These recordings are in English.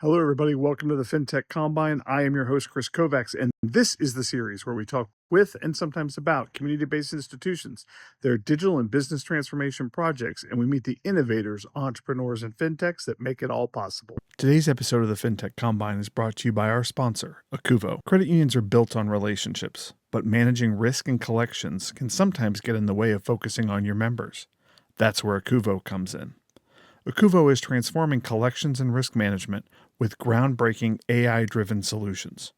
Hello, everybody. Welcome to the Fintech Combine. I am your host, Kris Kovacs, and this is the series where we talk with and sometimes about community-based institutions, their digital and business transformation projects, and we meet the innovators, entrepreneurs, and fintechs that make it all possible. Today's episode of the Fintech Combine is brought to you by our sponsor, Akuvo. Credit unions are built on relationships, but managing risk and collections can sometimes get in the way of focusing on your members. That's where Akuvo comes in. Akuvo is transforming collections and risk management with groundbreaking AI-driven solutions.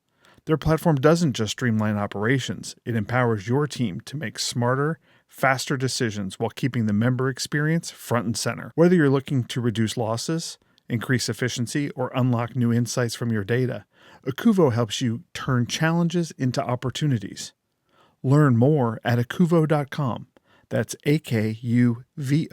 Their platform doesn't just streamline operations, it empowers your team to make smarter, faster decisions while keeping the member experience front and center. Whether you're looking to reduce losses, increase efficiency, or unlock new insights from your data, Akuvo helps you turn challenges into opportunities. Learn more at akuvo.com. That's akuvo.com.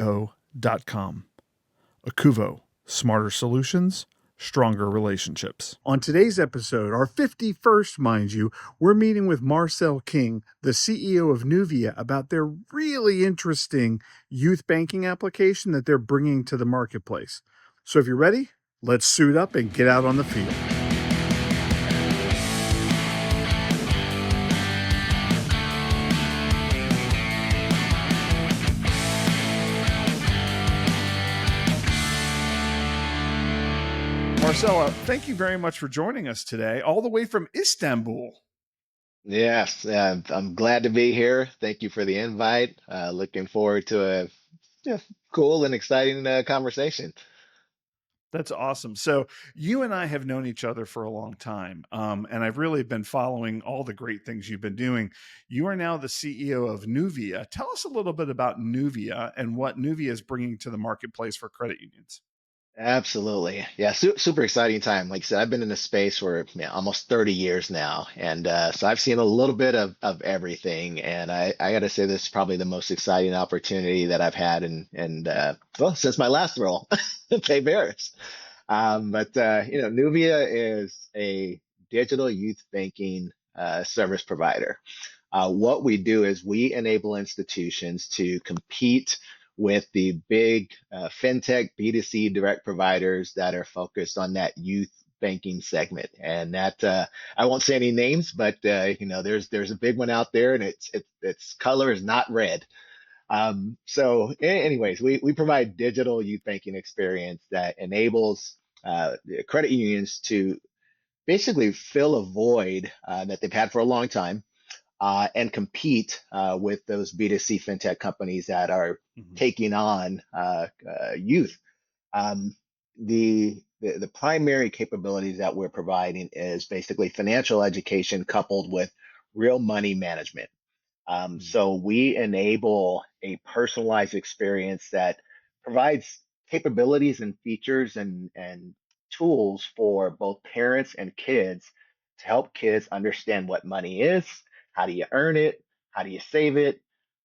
Akuvo, smarter solutions, stronger relationships. On today's episode, our 51st, mind you, we're meeting with Marcell King, the CEO of Nuvia, about their really interesting youth banking application that they're bringing to the marketplace. So if you're ready, let's suit up and get out on the field. Marcell, thank you very much for joining us today, all the way from Istanbul. Yes, I'm glad to be here. Thank you for the invite. Looking forward to a cool and exciting conversation. That's awesome. So you and I have known each other for a long time, and I've really been following all the great things you've been doing. You are now the CEO of Nuvia. Tell us a little bit about Nuvia and what Nuvia is bringing to the marketplace for credit unions. Absolutely. Yeah, super exciting time. Like I said, I've been in this space for almost 30 years now. And so I've seen a little bit of everything. And I got to say, this is probably the most exciting opportunity that I've had well, since my last role, Pay Bears. Nuvia is a digital youth banking service provider. What we do is we enable institutions to compete with the big fintech B2C direct providers that are focused on that youth banking segment. And that I won't say any names, but there's a big one out there, and its color is not red. Anyways, we provide digital youth banking experience that enables credit unions to basically fill a void that they've had for a long time and compete with those B2C fintech companies that are taking on youth. The primary capabilities that we're providing is basically financial education coupled with real money management. So we enable a personalized experience that provides capabilities and features and tools for both parents and kids to help kids understand what money is, how do you earn it, how do you save it,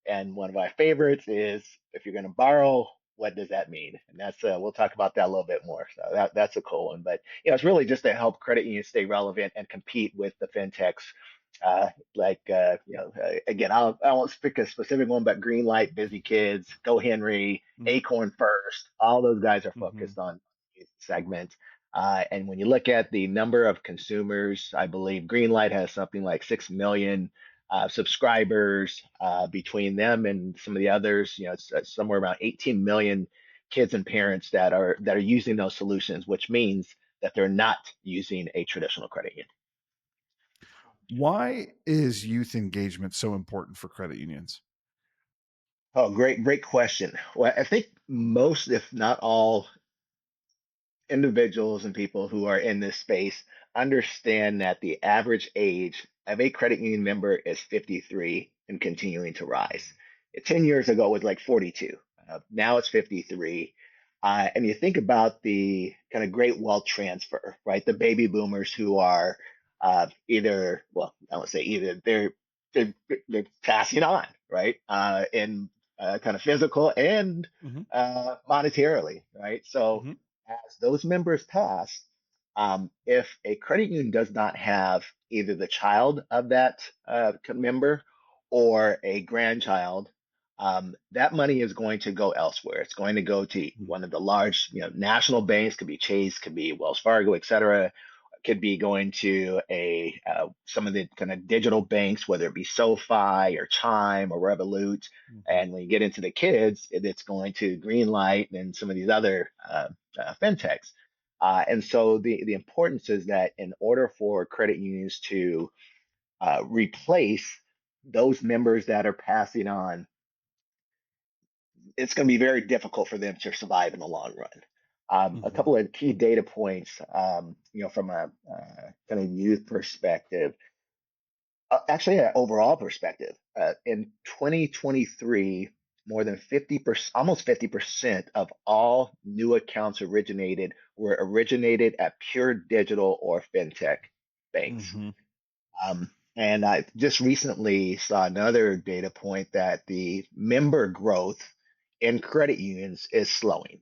and one of my favorites is if you're going to borrow, what does that mean? And that's we'll talk about that a little bit more. So that's a cool one. But it's really just to help credit unions stay relevant and compete with the fintechs again, I won't pick a specific one, but Greenlight, Busy Kids, Go Henry, Acorn First, all those guys are focused on youth segment. And when you look at the number of consumers, I believe Greenlight has something like 6 million subscribers between them and some of the others. It's somewhere around 18 million kids and parents that are using those solutions, which means that they're not using a traditional credit union. Why is youth engagement so important for credit unions? Oh, great question. Well, I think most, if not all, individuals and people who are in this space understand that the average age of a credit union member is 53 and continuing to rise. 10 years ago, it was like 42. Now it's 53. And you think about the kind of great wealth transfer, right? The baby boomers who are either, well, I won't say either, they're passing on, right? In kind of physical and monetarily, right? So as those members pass, if a credit union does not have either the child of that member or a grandchild that money is going to go elsewhere. It's going to go to one of the large, national banks, could be Chase, could be Wells Fargo, et cetera. Could be going to a some of the kind of digital banks, whether it be SoFi or Chime or Revolut. Mm-hmm. And when you get into the kids, it's going to Greenlight and some of these other fintechs. And so the importance is that in order for credit unions to replace those members that are passing on, it's going to be very difficult for them to survive in the long run. A Mm-hmm. couple of key data points, from a kind of youth perspective, actually an overall perspective. In 2023, more than 50%, almost 50% of all new accounts were originated at pure digital or fintech banks. Mm-hmm. And I just recently saw another data point that the member growth in credit unions is slowing.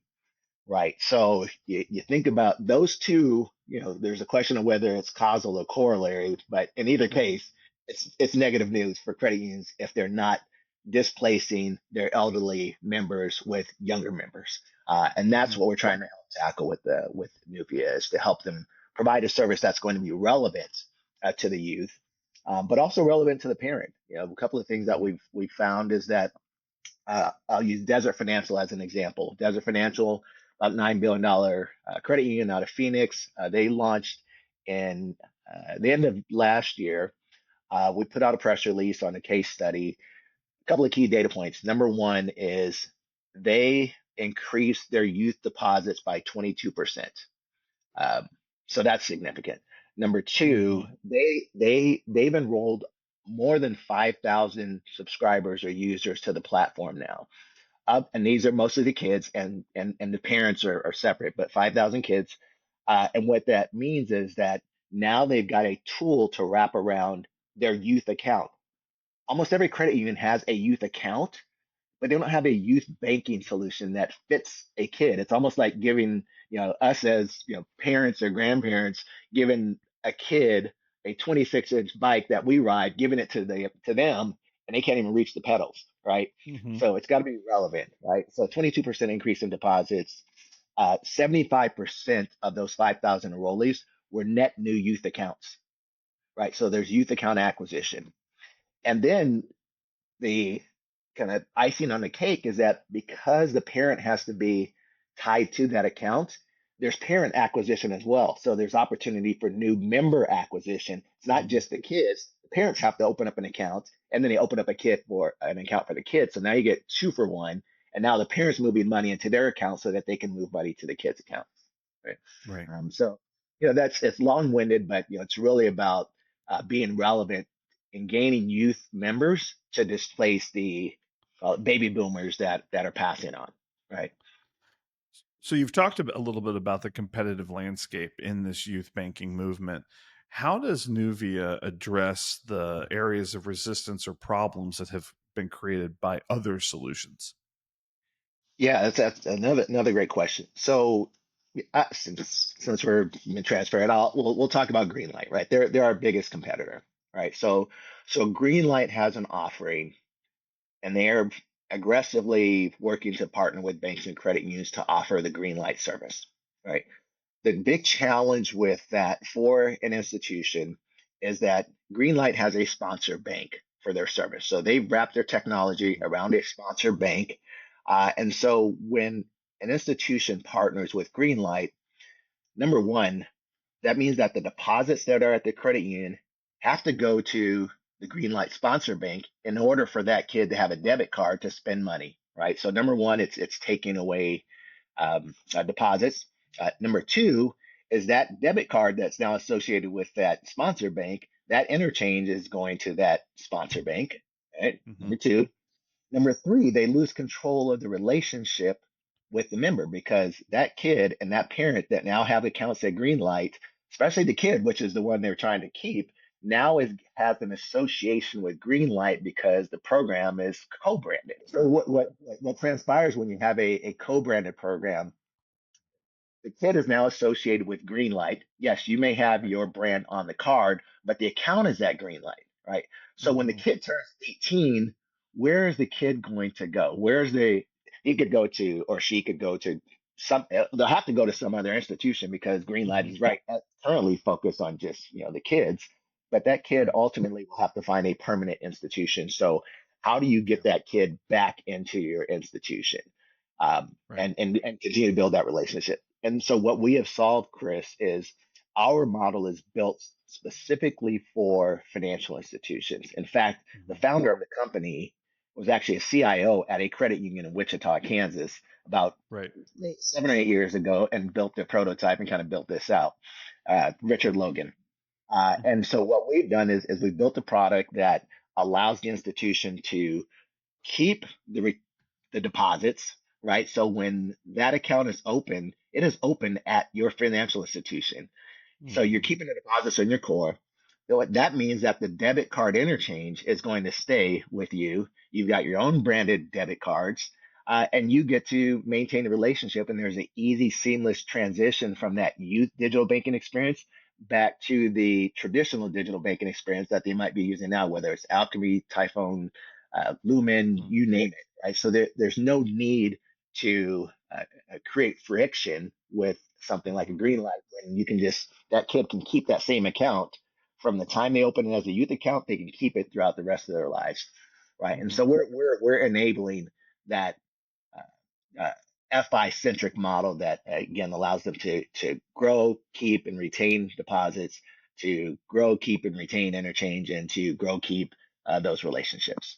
Right. So you think about those two, there's a question of whether it's causal or corollary, but in either case, it's negative news for credit unions if they're not displacing their elderly members with younger members. And Mm-hmm. that's what we're trying to help tackle with Nuvia, is to help them provide a service that's going to be relevant to the youth, but also relevant to the parent. A couple of things that we've found is that I'll use Desert Financial as an example. Desert Financial, about $9 billion credit union out of Phoenix. They launched in the end of last year. We put out a press release on a case study. A couple of key data points. Number one is they increased their youth deposits by 22%. Um, so that's significant. Number Mm-hmm. two, they've enrolled more than 5,000 subscribers or users to the platform now. And these are mostly the kids, and the parents are separate, but 5,000 kids. And what that means is that now they've got a tool to wrap around their youth account. Almost every credit union has a youth account, but they don't have a youth banking solution that fits a kid. It's almost like giving, us as, parents or grandparents, giving a kid a 26-inch bike that we ride, giving it to them, and they can't even reach the pedals, right? Mm-hmm. So it's got to be relevant, right? So 22% increase in deposits. 75% of those 5,000 enrollees were net new youth accounts, right? So there's youth account acquisition. And then the kind of icing on the cake is that because the parent has to be tied to that account, there's parent acquisition as well. So there's opportunity for new member acquisition. It's not just the kids. The parents have to open up an account, and then they open up an account for the kids. So now you get two for one. And now the parents moving money into their account so that they can move money to the kids' account. Right. Right. So, it's long-winded, but it's really about being relevant and gaining youth members to displace the baby boomers that are passing on. Right. So you've talked a little bit about the competitive landscape in this youth banking movement. How does Nuvia address the areas of resistance or problems that have been created by other solutions? Yeah, that's another great question. So, since we're being transparent, we'll talk about Greenlight, right? They're our biggest competitor, right? So Greenlight has an offering, and they're aggressively working to partner with banks and credit unions to offer the Greenlight service, right? The big challenge with that for an institution is that Greenlight has a sponsor bank for their service. So they wrap their technology around a sponsor bank. And so when an institution partners with Greenlight, number one, that means that the deposits that are at the credit union have to go to the Greenlight sponsor bank in order for that kid to have a debit card to spend money, right? So number one, it's taking away deposits. Number two is that debit card that's now associated with that sponsor bank, that interchange is going to that sponsor bank. Right? Mm-hmm. Number two. Number three, they lose control of the relationship with the member because that kid and that parent that now have accounts at Greenlight, especially the kid, which is the one they're trying to keep, now has an association with Greenlight because the program is co-branded. So what transpires when you have a co-branded program, the kid is now associated with Greenlight. Yes, you may have your brand on the card, but the account is at Greenlight, right? So when the Mm-hmm. kid turns 18, where is the kid going to go? He could go to, or she could go to they'll have to go to some other institution because Greenlight Hmm. is currently focused on just, the kids, but that kid Right. ultimately will have to find a permanent institution. So how do you Yeah. get that kid back into your institution? Right. And continue to build that relationship. And so what we have solved, Kris, is our model is built specifically for financial institutions. In fact, the Hmm. founder of the company was actually a CIO at a credit union in Wichita, Kansas, about Right. 7 or 8 years ago, and built the prototype and kind of built this out. Richard Logan. Hmm. And so what we've done is we built a product that allows the institution to keep the deposits, right? So when that account is open, it is open at your financial institution. So you're Hmm. keeping the deposits in your core. So what that means that the debit card interchange is going to stay with you. You've got your own branded debit cards, and you get to maintain the relationship. And there's an easy, seamless transition from that youth digital banking experience back to the traditional digital banking experience that they might be using now, whether it's Alchemy, Typhoon, Lumen, Hmm. you name it, right? So there's no need to create friction with something like a Hmm. Greenlight when you can just that kid can keep that same account from the time they open it as a youth account. They can keep it throughout the rest of their lives, right? And Hmm. so we're enabling that FI centric model that again allows them to grow, keep, and retain deposits, to grow, keep, and retain interchange, and to grow, keep those relationships.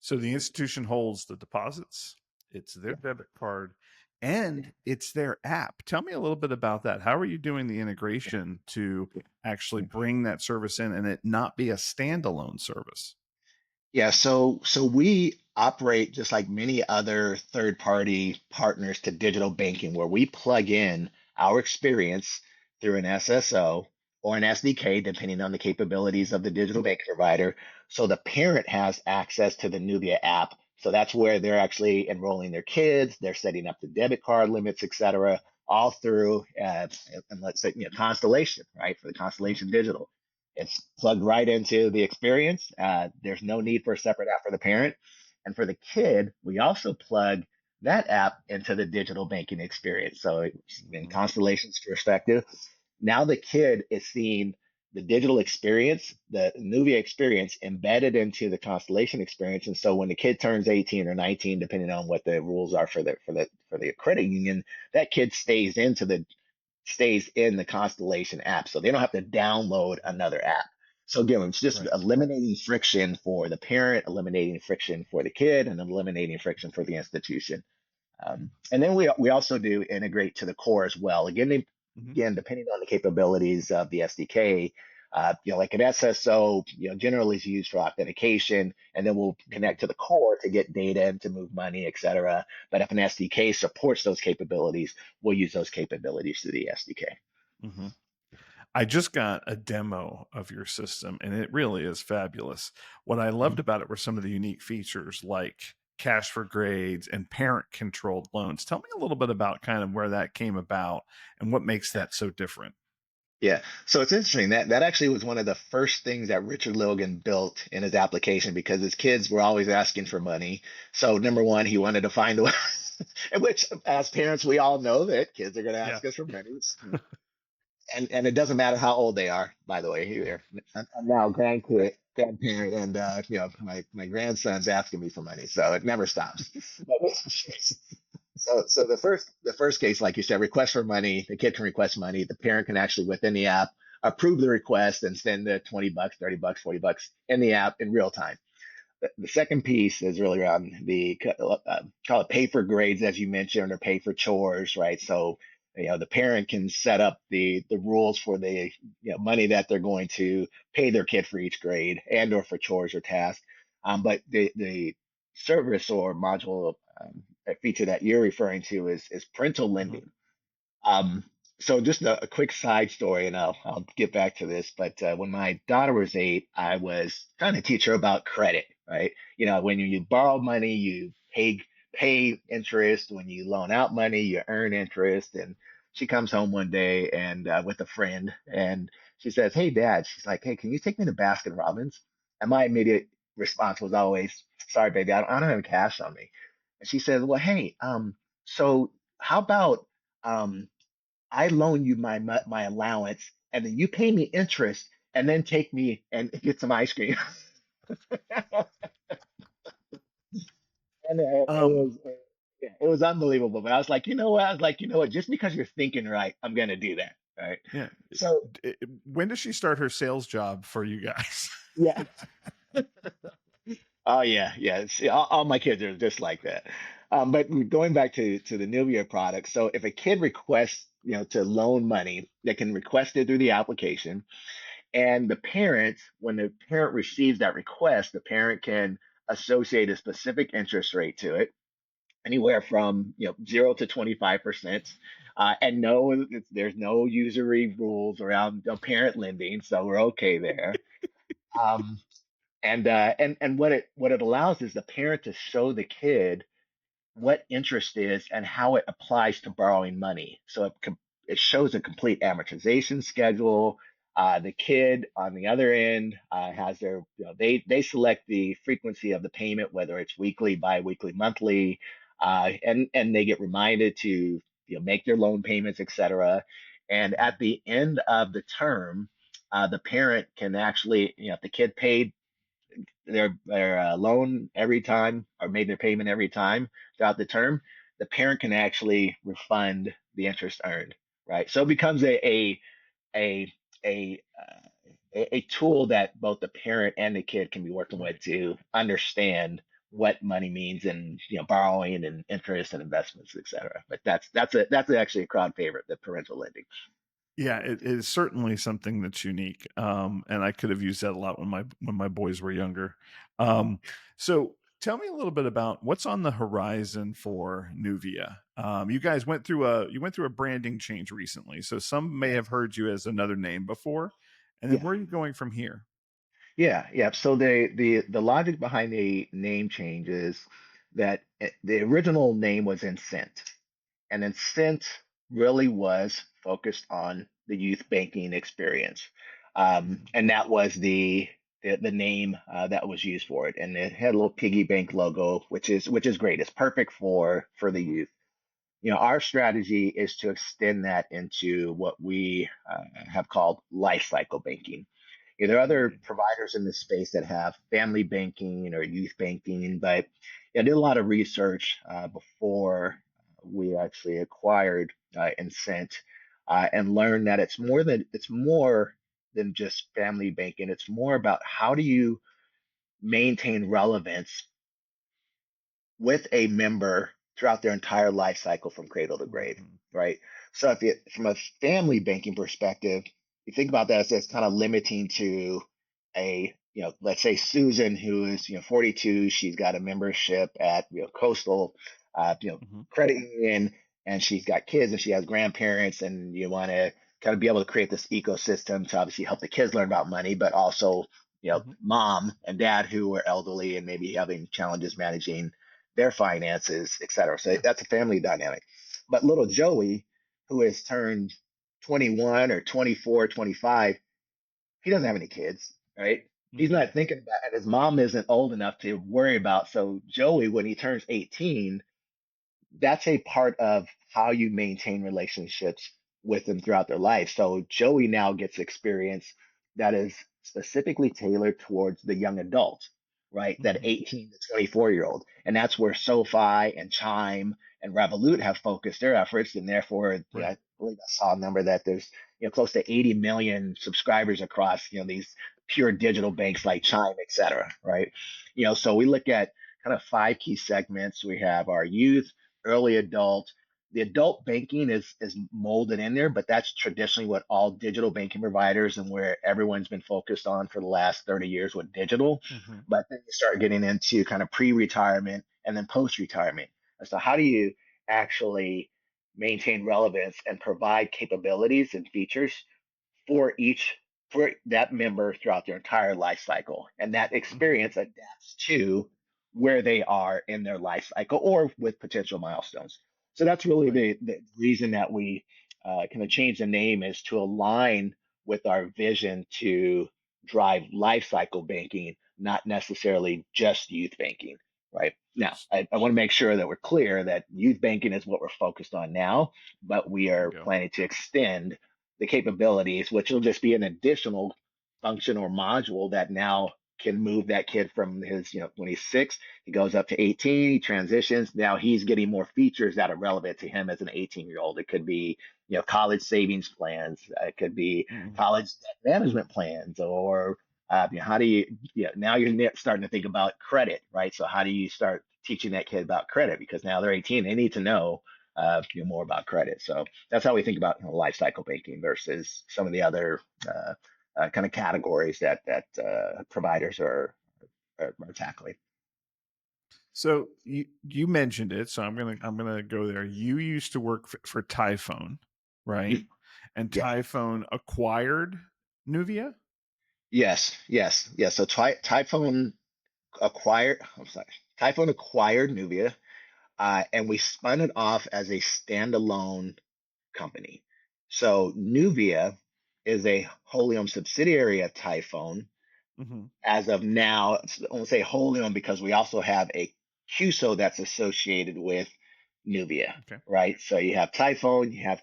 So the institution holds the deposits, it's their debit card, and it's their app. Tell me a little bit about that. How are you doing the integration to actually bring that service in and it not be a standalone service? Yeah, so we operate just like many other third-party partners to digital banking, where we plug in our experience through an SSO or an SDK, depending on the capabilities of the digital bank provider. So the parent has access to the Nuvia app. So that's where they're actually enrolling their kids, they're setting up the debit card limits, et cetera, all through and let's say Constellation, right? For the Mhm. Constellation Digital. It's plugged right into the experience. There's no need for a separate app for the parent. And for the kid, we also plug that app into the digital banking experience. So, in Mhm. Constellation's perspective, now the kid is seeing the digital experience, the Nuvia experience embedded into the Constellation experience. And so when the kid turns 18 or 19, depending on what the rules are for the credit union, that kid stays in the Constellation app. So they don't have to download Mhm. another app. So again, it's just Right. eliminating friction for the parent, eliminating friction for the kid, and eliminating friction for the institution. And then we also do integrate to the core as well. Mhm. Again, depending on the capabilities of the SDK, like an SSO, generally is used for authentication, and then we'll Mhm. connect to the core to get data and to move money, et cetera. But if an SDK supports those capabilities, we'll use those capabilities through the SDK. Mhm. I just got a demo of your system and it really is fabulous. What I loved about it were some of the unique features like cash for grades and parent controlled loans. Tell me a little bit about kind of where that came about and what makes that so different. Yeah. So it's interesting that actually was one of the first things that Richard Logan built in his application because his kids were always asking for money. So number one, he wanted to find a way, which as parents, we all know that kids are going to Yeah. ask us for money. And it doesn't matter how old they are, by the way. Here, I'm now a grandparent, and my grandson's asking me for money, so it never stops. So the first case, like you said, request for money. The kid can request money. The parent can actually within the app approve the request and send the $20, $30, $40 in the app in real time. The second piece is really around the call it pay for grades, as you mentioned, or pay for chores, right? So, the parent can set up the rules for the money that they're going to pay their kid for each grade and or for chores or tasks. But the service or module feature that you're referring to is parental Mhm. lending. Um, so just a quick side story, and I'll get back to this. But when my daughter was 8, I was trying to teach her about credit, right? When you borrow money, you pay interest. When you loan out money, you earn interest. And she comes home one day and with a friend, and she says, "Hey, Dad," she's like, "Hey, can you take me to Baskin Robbins?" And my immediate response was always, "Sorry, baby, I don't have cash on me." And she said, "Well, hey, so how about um, I loan you my allowance, and then you pay me interest, and then take me and get some ice cream." And Um, yeah, it was unbelievable. But I was like, you know what? I was like, you know what? Just because you're thinking right, I'm gonna do that. Right. yeah. So When does she start her sales job for you guys? yeah. Oh yeah, yeah. See, all my kids are just like that. But going back to the Nuvia product, so if a kid requests, to loan money, they can request it through the application, and the parent, when the parent receives that request, the parent can associate a specific interest rate to it, anywhere from 0 to 25%, and no, there's no usury rules around parent lending, so we're okay there. Um, and what it allows is the parent to show the kid what interest is and how it applies to borrowing money. So it shows a complete amortization schedule. The kid on the other end has their, they select the frequency of the payment, whether it's weekly, biweekly, monthly, and they get reminded to make their loan payments, etc. And at the end of the term, the parent can actually, if the kid paid their loan every time or made their payment every time throughout the term, the parent can actually refund the interest earned, right? So it becomes a a a tool that both the parent and the kid can be working with Right. to understand what money means, and borrowing and interest and investments, etc. But that's actually a crowd favorite, the parental lending. Yeah, it is certainly something that's unique, and I could have used that a lot when my boys were younger. Um, so tell me a little bit about what's on the horizon for Nuvia. You guys went through a branding change recently, so some may Yeah. have heard you as another name before. And then Yeah. where are you going from here? Yeah, yeah. So the logic behind the name change is that the original name was Incent, and Incent really was focused on the youth banking experience, Mhm. and that was the name that was used for it, and it had a little piggy bank logo, which is great. It's perfect for the Mhm. youth. Our strategy is to extend that into what we have called life cycle banking. There are other Mhm. providers in this space that have family banking or youth banking, but I did a lot of research before we actually acquired Incent, and learned that it's more than just family banking. It's more about how do you maintain relevance with a member throughout their entire life cycle from cradle to grave, Mhm. right? So if you, from a family banking perspective, you think about that as kind of limiting to let's say Susan, who is, 42, she's got a membership at, Coastal, Mhm. credit union, and she's got kids and she has grandparents, and you want to kind of be able to create this ecosystem to obviously help the kids learn about money, but also, Mhm. mom and dad who are elderly and maybe having challenges managing their finances, et cetera. So Yeah. that's a family dynamic. But little Joey, who has turned 21 or 24, 25, he doesn't have any kids, right? He's Mhm. not thinking about it. His mom isn't old enough to worry about. So Joey, when he turns 18, that's a part of how you maintain relationships with them throughout their life. So Joey now gets experience that is specifically tailored towards the young adult, right? That Mhm. 18 to 24-year-old. And that's where SoFi and Chime and Revolut have focused their efforts. And therefore, Right. I believe I saw a number that there's, close to 80 million subscribers across, these pure digital banks like Chime, et cetera, right? So we look at kind of five key segments. We have our youth, early adult. The adult banking is molded in there, but that's traditionally what all digital banking providers and where everyone's been focused on for the last 30 years with digital. Mhm. But then you start getting into kind of pre-retirement and then post-retirement. And so how do you actually maintain relevance and provide capabilities and features for each for that member throughout their entire life cycle, and that Mhm. experience adapts to where they are in their life cycle or with potential milestones. So that's really Right. the reason that we kind of change the name, is to align with our vision to drive life cycle banking not necessarily just youth banking. Right now, I want to make sure that we're clear that youth banking is what we're focused on now, but we There you are go. planning to extend the capabilities, which will just be an additional function or module that now can move that kid from his, when he's 6, he goes up to 18, he transitions. Now he's getting more features that are relevant to him as an 18-year-old. It could be, college savings plans. It could be Mhm. college debt management plans, or how do you, now you're starting to think about credit, right? So how do you start teaching that kid about credit? Because now they're 18, they need to know, more about credit. So that's how we think about life cycle banking versus some of the other kind of categories that providers are tackling. So you mentioned it, so I'm gonna go there. You used to work for Typhoon, right? And Yeah. Typhoon acquired Nuvia. Yes. Yes. Yes. So Typhoon acquired. I'm sorry. Typhoon acquired Nuvia, and we spun it off as a standalone company. So Nuvia is a wholly owned subsidiary of Typhoon. Mm-hmm. As of now, I won't say wholly owned because we also have a CUSO that's associated with Nuvia, Okay. right? So you have Typhoon, you have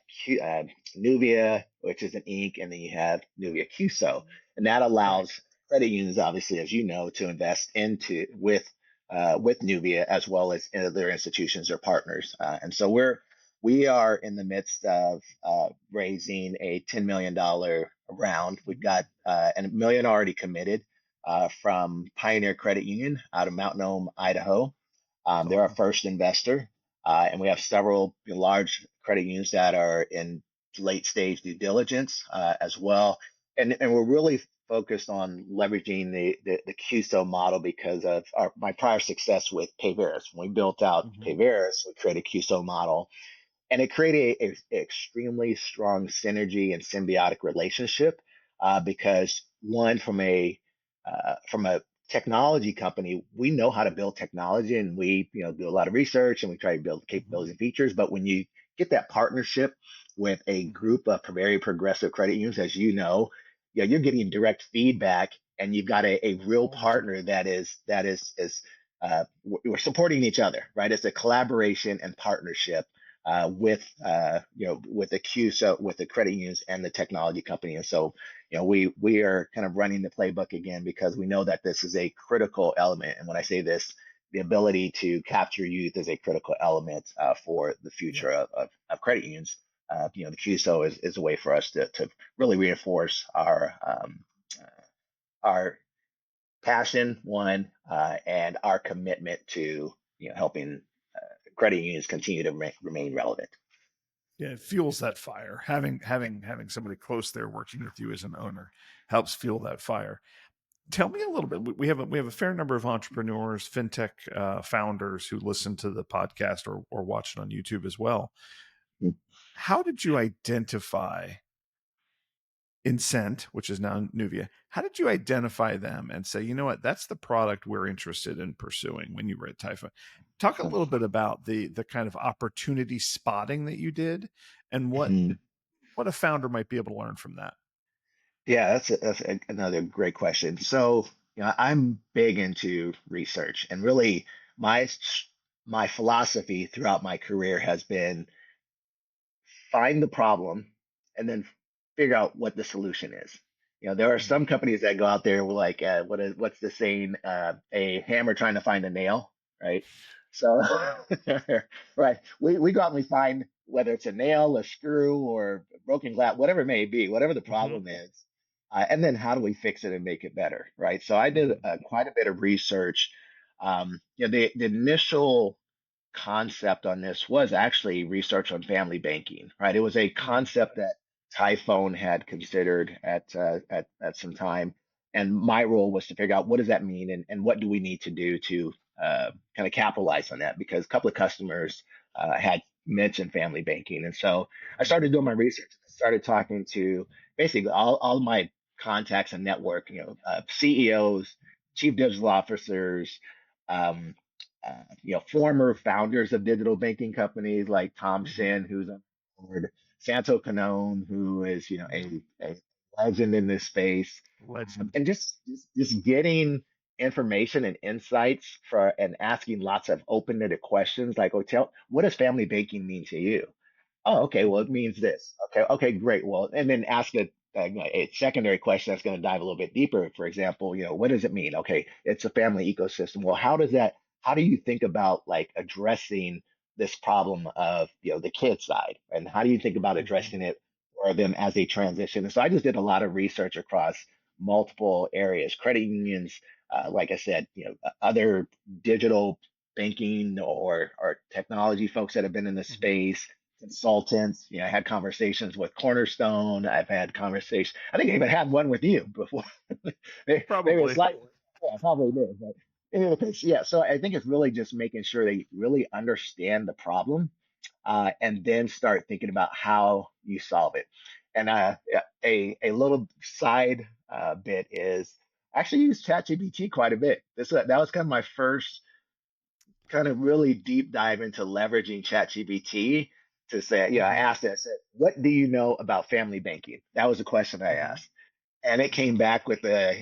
Nuvia, which is an Inc., and then you have Nuvia CUSO, and that Right. allows credit unions, obviously, as you know, to invest into with Nuvia as well as in their institutions or partners. And so we are in the midst of raising a $10 million round. We've Mm-hmm. got and $1 million already committed from Pioneer Credit Union out of Mount Nome, Idaho. That's They're our awesome. first investor, and we have several large credit unions that are in late stage due diligence as well. And we're really focused on leveraging the CUSO model because of my prior success with Payveris. When we built out Mm-hmm. Payveris, we created a CUSO model, and it created a extremely strong synergy and symbiotic relationship because one from a technology company, we know how to build technology, and we do a lot of research, and we try to build Mm-hmm. capabilities and features. But when you get that partnership with a Mm-hmm. group of very progressive credit unions, as you know, yeah, you're getting direct feedback, and you've got a real All the time. partner we're supporting each other, right? It's a collaboration and partnership with the CUSO, with the credit unions and the technology company. And so, we are kind of running the playbook again because we know that this is a critical element. And when I say this, the ability to capture youth is a critical element for the Yeah. future of credit unions. The CUSO is a way for us to really reinforce our passion, one, and our commitment to helping credit unions continue to remain relevant. Yeah, it fuels that fire. Having somebody close there working with you as an owner helps fuel that fire. Tell me a little bit. We have a fair number of entrepreneurs, fintech founders who listen to the podcast or watch it on YouTube as well. How did you identify Incent, which is now Nuvia? How did you identify them and say, you know what, that's the product we're interested in pursuing when you were at Typhoon? Talk a little bit about the kind of opportunity spotting that you did and Mhm. what a founder might be able to learn from that. Yeah, another great question. So, I'm big into research, and really my my philosophy throughout my career has been find the problem and then figure out what the solution is. There are Mhm. some companies that go out there with like, what's the saying? A hammer trying to find a nail, right? So, right, we go out and we find whether it's a nail, a screw, or broken glass, whatever it may be, whatever the Mhm. problem is, and then how do we fix it and make it better, right? So I did Mhm. quite a bit of research. The initial concept on this was actually research on family banking, right? It was a Mhm. concept that Typhoon had considered at some time, and my role was to figure out what does that mean and what do we need to do to kind of capitalize on that because a couple of customers had mentioned family banking, and so I started doing my research. I started talking to basically all my contacts and network, CEOs, chief digital officers. Um, Former founders of digital banking companies like Tom Mhm. Shin, who's on the board, Santo Canone, who is, Mhm. a legend in this space, Legend. and just getting information and insights for and asking lots of open-ended questions like, oh, what does family banking mean to you? Oh, okay. Well, Mm-hmm. it means this. Okay. Okay. Great. Well, and then ask a secondary question that's going to dive a little bit deeper. For example, what does it mean? Okay. It's a family ecosystem. Well, how do you think about like addressing this problem of, the kid side? And how do you think about Mm-hmm. addressing it for them as they transition? And so I just did a lot of research across multiple areas, credit unions, like I said, other digital banking or technology folks that have been in the Mm-hmm. space, consultants. I had conversations with Cornerstone. I've had conversations. I think I even had one with you before. Maybe it's Probably. like, yeah, probably did. But in any case, yeah. So I think it's really just making sure they really understand the problem, and then start thinking about how you solve it. And a little side bit is I actually use ChatGPT quite a bit. That was kind of my first kind of really deep dive into leveraging ChatGPT to say, I Mm-hmm. asked it, I said, what do you know about family banking? That was the question I Mm-hmm. asked. And it came back with a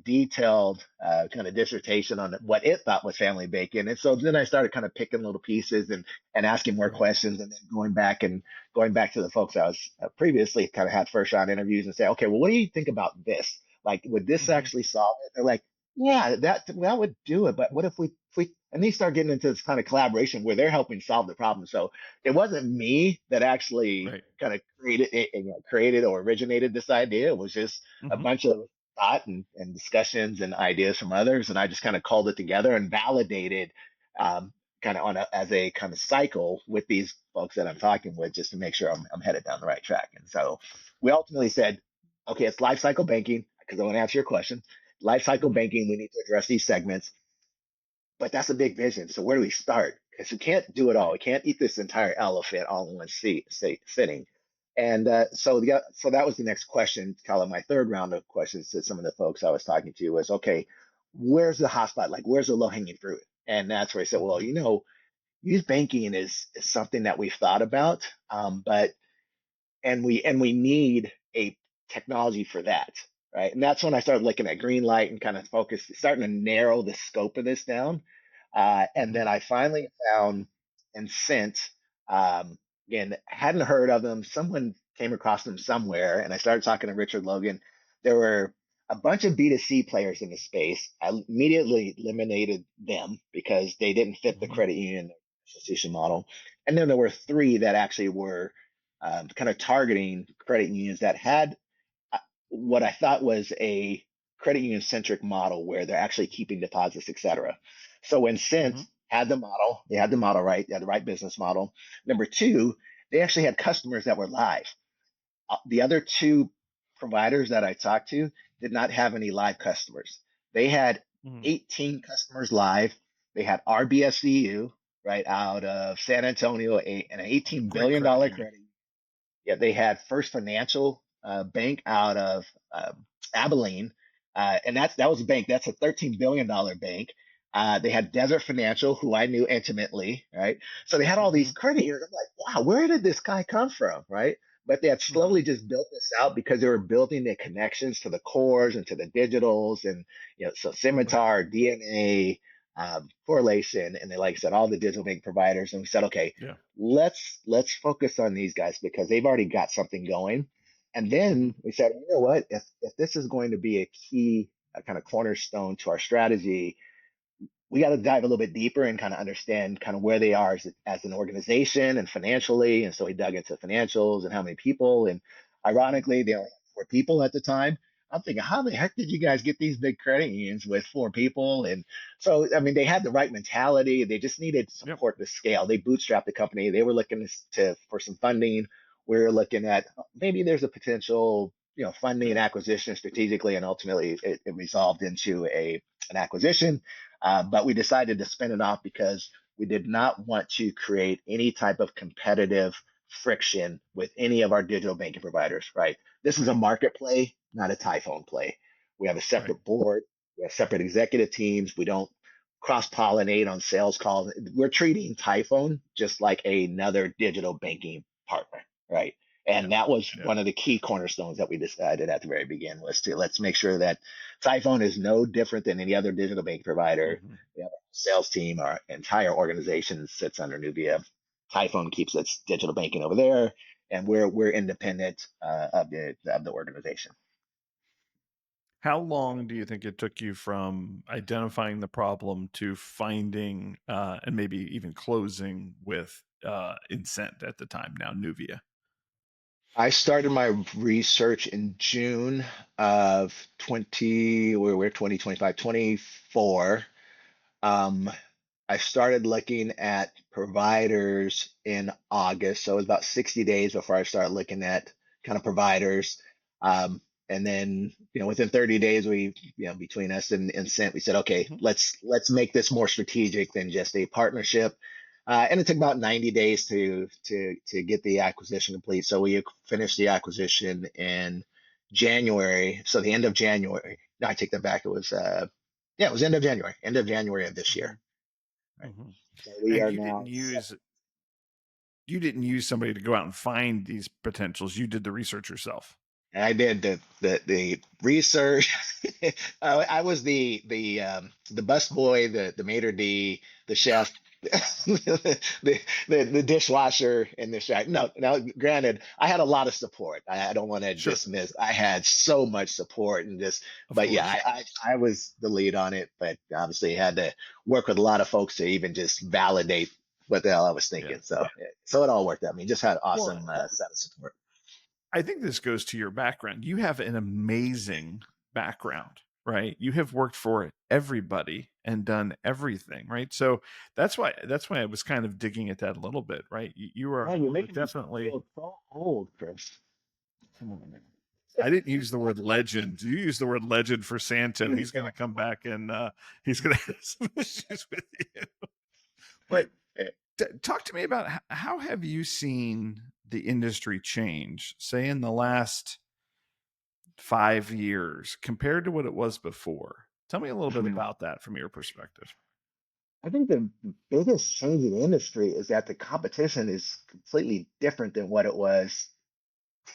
detailed kind of dissertation on what it thought was family banking. And so then I started kind of picking little pieces and asking more Right. questions, and then going back to the folks I was previously kind of had first round interviews and say, okay, well, what do you think about this? Like, would this Mm-hmm. actually solve it? They're like, yeah, that would do it. But what if we and they start getting into this kind of collaboration where they're helping solve the problem. So it wasn't me that actually Right. kind of created or originated this idea. It was just a Mm-hmm. bunch of thought and discussions and ideas from others, and I just kind of called it together and validated, kind of as a kind of cycle with these folks that I'm talking with, just to make sure I'm headed down the right track. And so we ultimately said, okay, it's life cycle banking, because I want to answer your question. Life cycle Mm-hmm. banking, we need to address these segments, but that's a big vision. So where do we start? Because we can't do it all. Right. We can't eat this entire elephant all in one sitting. And so that was the next question. Kind of my third round of questions to some of the folks I was talking to was, okay, where's the hotspot? Like, where's the low hanging fruit? And that's where I said, well, Mm-hmm. youth banking is something that we've thought about, but and we need a technology for that, right? And that's when I started looking at Greenlight and kind of starting to narrow the scope of this down. And Mm-hmm. then I finally found Incent. Again, hadn't heard of them. Someone came across them somewhere, and I started talking to Richard Logan. There were a bunch of B2C players in the space. I immediately eliminated them because they didn't fit the Mm-hmm. credit union institution model. And then there were three that actually were kind of targeting credit unions that had what I thought was a credit union centric model where they're actually keeping deposits, et cetera. So when Cent Mm-hmm. had the model, they had the model right, they had the right business model. Number two, they actually had customers that were live. The other two providers that I talked to did not have any live customers. They had Mm-hmm. 18 customers live. They had RBSCU right out of San Antonio, an $18 Great billion credit dollar union. credit. Yeah, they had First Financial Bank out of Abilene, and that was a bank. That's a $13 billion bank. They had Desert Financial, who I knew intimately, right? So they had all Mm-hmm. these credit unions. I'm like, wow, where did this guy come from, right? But they had Mm-hmm. slowly just built this out because they were building the connections to the cores and to the digitals, and so Right. Scimitar, DNA, correlation, and they, like I said, all the digital bank providers. And we said, okay, Yeah. let's focus on these guys because they've already got something going. And Mm-hmm. then we said, you know what, if this is going to be a key, a kind of cornerstone to our strategy, we got to dive a little bit deeper and kind of understand kind of where they are as an organization and financially. And so we dug into financials and how many people. And Mm-hmm. ironically, they only had 4 people at the time. I'm thinking, how the heck did you guys get these big credit unions with 4 people? And so, I mean, they had the right mentality. They just needed Yep. support to scale. They bootstrapped the company. They were looking for some funding. We were looking at maybe there's a potential, funding Yeah. and acquisition strategically, and ultimately it resolved into an acquisition. But we decided to spin it off because we did not want to create any type of competitive friction with any of our digital banking providers, right? This is a Right. market play, not a Typhoon play. We have a Right. separate board, we have separate executive teams. We don't cross pollinate on sales calls. We're treating Typhoon just like another digital banking partner, right? Yeah. And that was Yeah. one of the key cornerstones that we decided at the very beginning was to let's make sure that Typhoon is no different than any other digital bank provider. Hmm. We have our sales team, our entire organization sits under Nuvia. Typhoon keeps its digital banking over there, and we're independent of the organization. How long do you think it took you from identifying the problem to finding and maybe even closing with Incent at the time, now Nuvia? I started my research in June of 2025, 24. Um, I started looking at providers in August, so it was about 60 days before I started looking at kind of providers. Um, and then, within 30 days, between us and Cent, we said, okay, Hmm. let's make this more strategic than just a partnership. And it took about 90 days to get the acquisition complete. So we finished the acquisition in January. So the end of January. No, I take that back. It was yeah, it was end of January of this Hmm. year. Right. Hmm. So we And are now. you didn't use somebody to go out and find these potentials. You did the research yourself. I did the research. I was the bus boy, the maitre d, the chef, the dishwasher in this shack. No, now granted, I had a lot of support. I don't want to Sure. dismiss. I had so much support and just, Of but yeah, course. I was the lead on it. But obviously, had to work with a lot of folks to even just validate what the hell I was Yeah. thinking. So it all worked out. I mean, just had Well, awesome set of support. I think this goes to your background. You have an amazing background, right? You have worked for everybody and done everything, right? So that's why I was kind of digging at that a little bit, right? You are Man, you're making me definitely. feel so old, Chris. Come on, man. I didn't use the word legend. You use the word legend for Santo. He's going to come back and he's going to have some issues with you. But talk to me about how have you seen the industry change, say in the last 5 years compared to what it was before? Tell me a little bit about that from your perspective. I think the biggest change in the industry is that the competition is completely different than what it was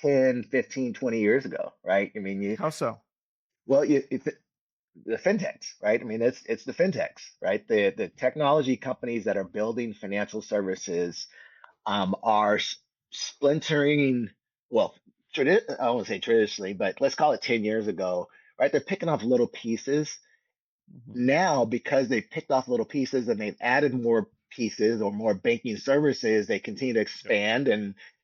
10, 15, 20 years ago, right? I mean, How so? well, it's the fintechs, right? I mean, it's the fintechs, right? The technology companies that are building financial services are splintering, well, I don't want to say traditionally, but let's call it 10 years ago, right? They're picking off little pieces. Hmm. Now, because they've picked off little pieces and they've added more pieces or more banking services, they continue to Yep. expand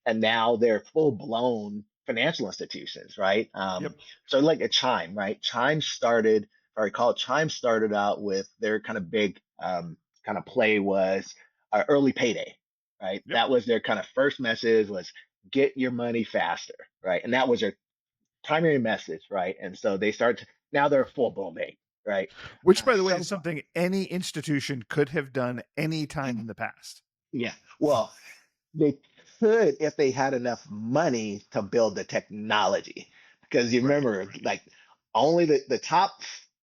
and now they're full blown financial institutions, right? Yep. So like a Chime, right? Chime started, if I recall, Chime started out with their kind of big kind of play was early payday, right? Yep. That was their kind of first message was get your money faster, right? And that was their primary message, right? And so they start now they're a full blown bank, right? Which, by the way, is So something any institution could have done any time in the past. yeah, well, they could if they had enough money to build the technology. Because you Right. remember, like only the top,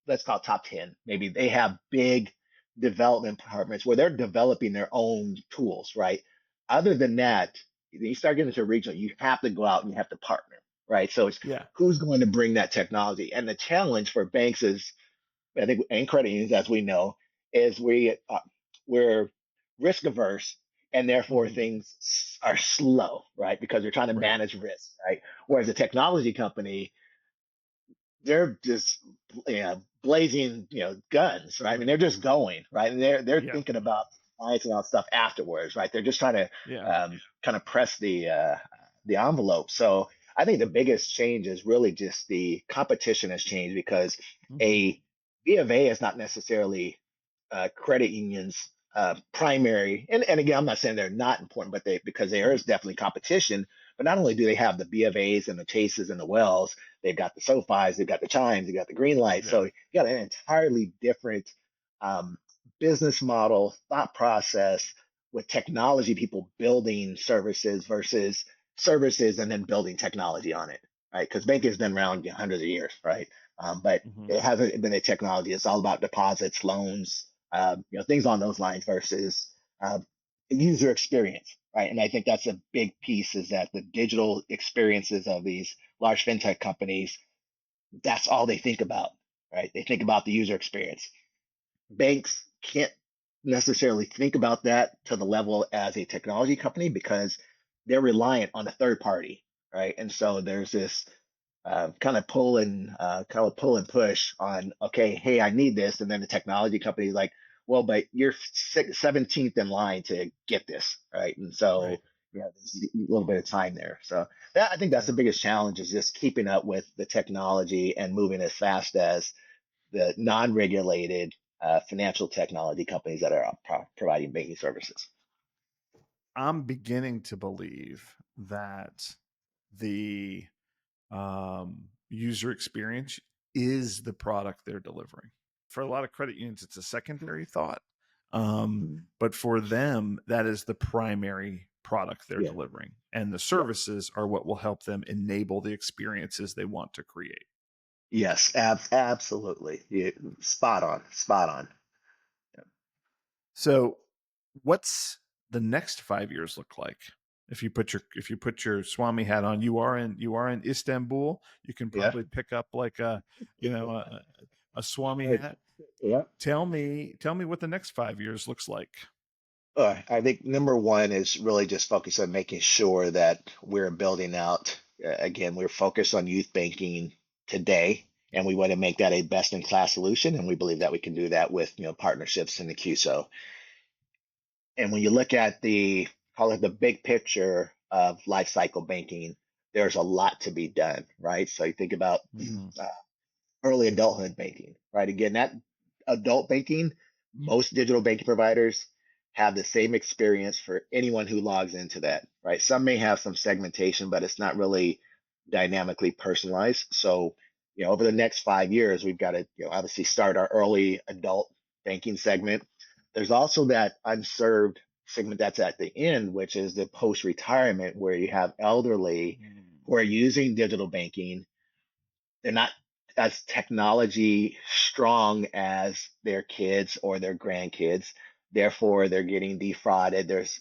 let's call it top 10, maybe they have big development departments where they're developing their own tools, right? Other than that, you start getting into regional, you have to go out and you have to partner, right? So it's Yeah. who's going to bring that technology. And the challenge for banks is I think, and credit unions, as we know, is we're risk averse, and therefore Hmm. things are slow, right? Because you're trying to Right. manage risk, right? Whereas a technology company, they're just blazing guns, right? I mean, they're just going, right? And they're Yeah. thinking about science and all stuff afterwards, right? They're just trying to Yeah. kind of press the envelope. So I think the biggest change is really just the competition has changed because Hmm. a B of A is not necessarily credit unions primary and again I'm not saying they're not important but they because there is definitely competition but not only do they have the B of A's and the Chases and the Wells. They've got the SoFis, they've got the Chimes, they've got the Greenlight. Yeah. So you got an entirely different um, business model, thought process with technology people building services versus services and then building technology on it, right? Because banking has been around hundreds of years, right? But Hmm. it hasn't been a technology. It's all about deposits, loans, things on those lines versus uh, user experience, right? And I think that's a big piece is that the digital experiences of these large fintech companies, that's all they think about, right? They think about the user experience. Banks can't necessarily think about that to the level as a technology company because they're reliant on a third party, right? And so there's this kind of pull and push on, okay, hey, I need this, and then the technology company is like, well, but you're 17th in line to get this, right? And Right. so yeah, there's a little bit of time there. So I think that's Yeah. the biggest challenge is just keeping up with the technology and moving as fast as the non-regulated financial technology companies that are providing banking services. I'm beginning to believe that the user experience is the product they're delivering. For a lot of credit unions, it's a secondary thought. But for them, that is the primary product they're Yeah. delivering. And the Yeah. services are what will help them enable the experiences they want to create. Yes, absolutely. Yeah, spot on, spot on. So what's the next 5 years look like? If you put your Swami hat on, you are in Istanbul. You can Yeah. probably pick up like a Swami Right. hat. Yeah. Tell me what the next 5 years looks like. I think number one is really just focus on making sure that we're building out. Again, we're focused on youth banking today, and we want to make that a best-in-class solution. And we believe that we can do that with partnerships in the CUSO. And when you look at the call it the big picture of life cycle banking, there's a lot to be done, right? So you think about Mm-hmm. early adulthood banking, right? Again, that adult banking, most digital banking providers have the same experience for anyone who logs into that, right? Some may have some segmentation, but it's not really dynamically personalized. So, over the next 5 years, we've got to, obviously start our early adult banking segment. There's also that unserved segment that's at the end, which is the post retirement, where you have elderly who are using digital banking. They're not as technology strong as their kids or their grandkids. Therefore, they're getting defrauded. There's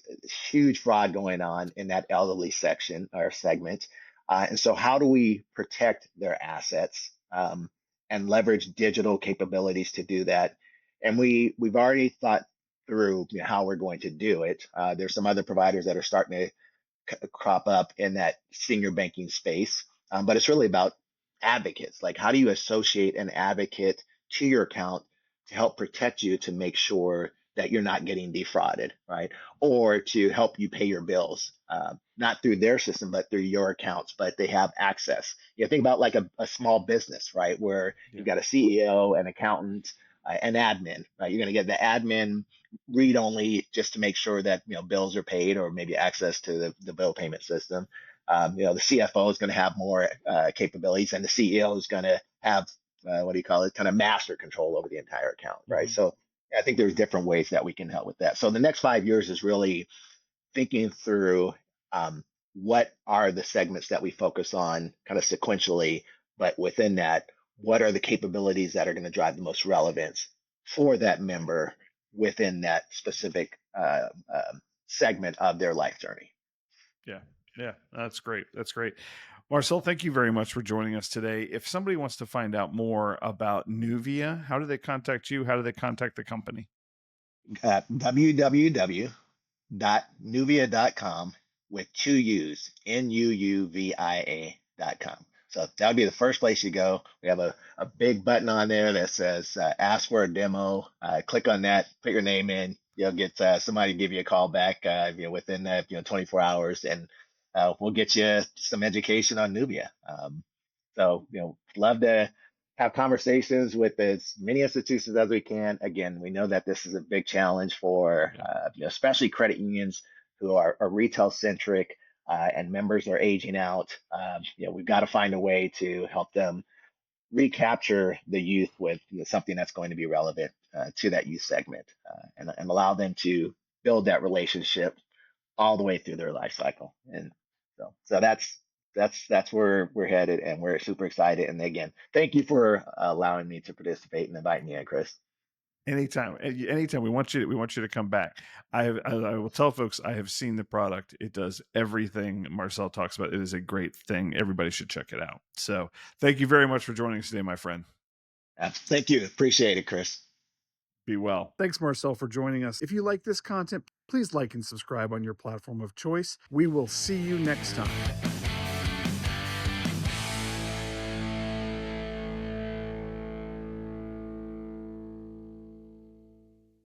huge fraud going on in that elderly section or segment. And so, how do we protect their assets and leverage digital capabilities to do that? And we've already thought through how we're going to do it. There's some other providers that are starting to crop up in that senior banking space. But it's really about advocates. Like, how do you associate an advocate to your account to help protect you to make sure that you're not getting defrauded, right? Or to help you pay your bills, not through their system, but through your accounts, but they have access. Think about like a small business, right? Where Yeah. you've got a CEO, an accountant, an admin, right? You're going to get the admin read only just to make sure that bills are paid or maybe access to the bill payment system. The CFO is going to have more capabilities, and the CEO is going to have what do you call it? Kind of master control over the entire account, right? Mm-hmm. So I think there's different ways that we can help with that. So the next 5 years is really thinking through what are the segments that we focus on kind of sequentially, but within that, what are the capabilities that are going to drive the most relevance for that member within that specific segment of their life journey. Yeah. Yeah. That's great. That's great. Marcell, thank you very much for joining us today. If somebody wants to find out more about Nuvia, how do they contact you? How do they contact the company? www.nuvia.com with two U's, Nuuvia.com. So that would be the first place you go. We have a big button on there that says ask for a demo. Click on that, put your name in. You'll get somebody to give you a call back within 24 hours, and we'll get you some education on Nuvia. So, love to have conversations with as many institutions as we can. Again, we know that this is a big challenge for, Yeah. especially credit unions who are retail centric and members are aging out. We've got to find a way to help them recapture the youth with something that's going to be relevant to that youth segment and allow them to build that relationship all the way through their life cycle. And so that's where we're headed, and we're super excited. And again, thank you for allowing me to participate and inviting me in, Kris. Anytime, anytime we want you to come back. I will tell folks I have seen the product. It does everything Marcell talks about. It is a great thing. Everybody should check it out. So thank you very much for joining us today, my friend. Thank you. Appreciate it, Kris. Be well. Thanks, Marcell, for joining us. If you like this content, please like and subscribe on your platform of choice. We will see you next time.